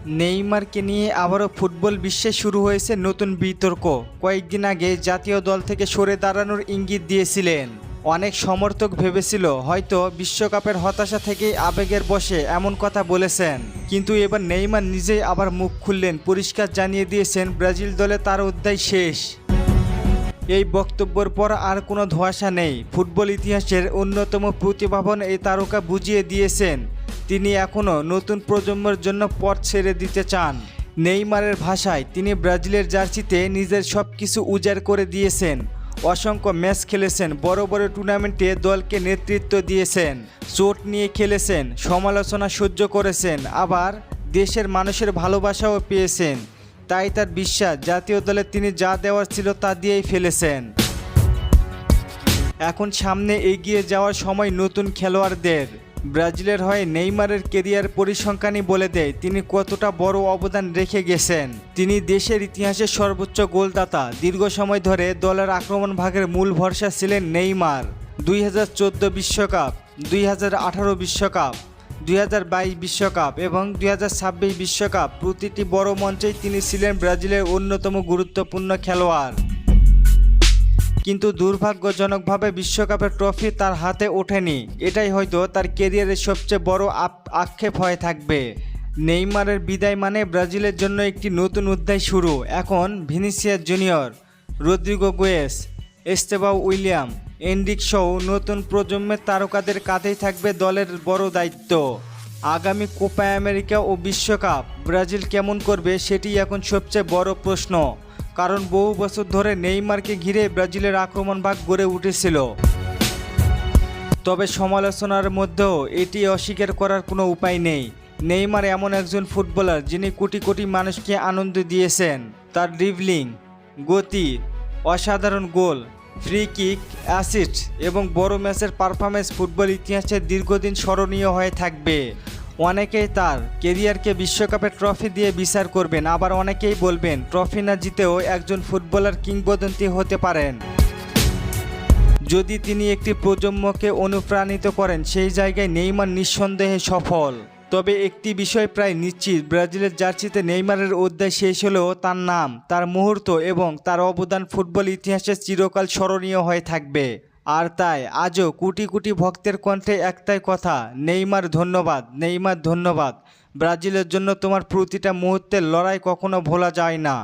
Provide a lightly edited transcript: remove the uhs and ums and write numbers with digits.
নেইমারকে নিয়ে আবারও ফুটবল বিশ্বে শুরু হয়েছে নতুন বিতর্ক। কয়েকদিন আগে জাতীয় দল থেকে সরে দাঁড়ানোর ইঙ্গিত দিয়েছিলেন। অনেক সমর্থক ভেবেছিল হয়তো বিশ্বকাপের হতাশা থেকেই আবেগের বশে এমন কথা বলেছেন, কিন্তু এবার নেইমার নিজেই আবার মুখ খুললেন, পরিষ্কার জানিয়ে দিয়েছেন ব্রাজিল দলে তার অধ্যায় শেষ। এই বক্তব্যের পর আর কোনো ধোঁয়াশা নেই। ফুটবল ইতিহাসের অন্যতম প্রতিভাবান এই তারকা বুঝিয়ে দিয়েছেন তিনি এখনও নতুন প্রজন্মের জন্য পথ ছেড়ে দিতে চান। নেইমারের ভাষায়, তিনি ব্রাজিলের জার্সিতে নিজের সব কিছু উজাড় করে দিয়েছেন। অসংখ্য ম্যাচ খেলেছেন, বড় বড় টুর্নামেন্টে দলকে নেতৃত্ব দিয়েছেন, চোট নিয়ে খেলেছেন, সমালোচনা সহ্য করেছেন, আবার দেশের মানুষের ভালোবাসাও পেয়েছেন। তাই তার বিশ্বাস জাতীয় দলে তিনি যা দেওয়ার ছিল তা দিয়েই ফেলেছেন। এখন সামনে এগিয়ে যাওয়ার সময় নতুন খেলোয়াড়দের। ব্রাজিলের হয়ে নেইমারের কেরিয়ার পরিসংখ্যানই বলে দেয় তিনি কতটা বড় অবদান রেখে গেছেন। তিনি দেশের ইতিহাসের সর্বোচ্চ গোলদাতা। দীর্ঘ সময় ধরে দলের আক্রমণ ভাগের মূল ভরসা ছিলেন নেইমার। 2014 বিশ্বকাপ, 2018 বিশ্বকাপ, 2022 বিশ্বকাপ এবং 2026 বিশ্বকাপ, প্রতিটি বড় মঞ্চেই তিনি ছিলেন ব্রাজিলের অন্যতম গুরুত্বপূর্ণ খেলোয়াড়। কিন্তু দুর্ভাগ্যজনকভাবে বিশ্বকাপের ট্রফি তার হাতে ওঠেনি। এটাই হয়তো তার ক্যারিয়ারের সবচেয়ে বড় আক্ষেপ হয়ে থাকবে। নেইমারের বিদায় মানে ব্রাজিলের জন্য একটি নতুন অধ্যায় শুরু। এখন Vinicius Junior, Rodrygo Goes, Estevao Willian, Endrick সহ নতুন প্রজন্মের তারকাদের কাঁধেই থাকবে দলের বড় দায়িত্ব। আগামী কোপা আমেরিকা ও বিশ্বকাপ ব্রাজিল কেমন করবে সেটি এখন সবচেয়ে বড় প্রশ্ন। কারণ বহু বছর ধরে নেইমারকে ঘিরে ব্রাজিলের আক্রমণ ভাগ গড়ে উঠেছিল। তবে সমালোচনার মধ্যেও এটি অস্বীকার করার কোনো উপায় নেই। নেইমার এমন একজন ফুটবলার যিনি কোটি কোটি মানুষকে আনন্দ দিয়েছেন। তার ড্রিবলিং, গতি, অসাধারণ গোল, ফ্রি কিক, অ্যাসিস্ট এবং বড় ম্যাচের পারফরম্যান্স ফুটবল ইতিহাসে দীর্ঘদিন স্মরণীয় হয়ে থাকবে। অনেকেই তার কেরিয়ারকে বিশ্বকাপের ট্রফি দিয়ে বিচার করবেন, আবার অনেকেই বলবেন ট্রফি না জিতেও একজন ফুটবলার কিংবদন্তি হতে পারেন। যদি তিনি একটি প্রজন্মকে অনুপ্রাণিত করেন, সেই জায়গায় নেইমার নিঃসন্দেহে সফল। তবে একটি বিষয় প্রায় নিশ্চিত, ব্রাজিলের জার্সিতে নেইমারের অধ্যায় শেষ হলেও তার নাম, তার মুহূর্ত এবং তার অবদান ফুটবল ইতিহাসে চিরকাল স্মরণীয় হয়ে থাকবে। আর তাই আজও কোটি কোটি ভক্তের কণ্ঠে একটাই কথা, নেইমার ধন্যবাদ, নেইমার ধন্যবাদ। ব্রাজিলের জন্য তোমার প্রতিটা মুহূর্তের লড়াই কখনো ভোলা যায় না।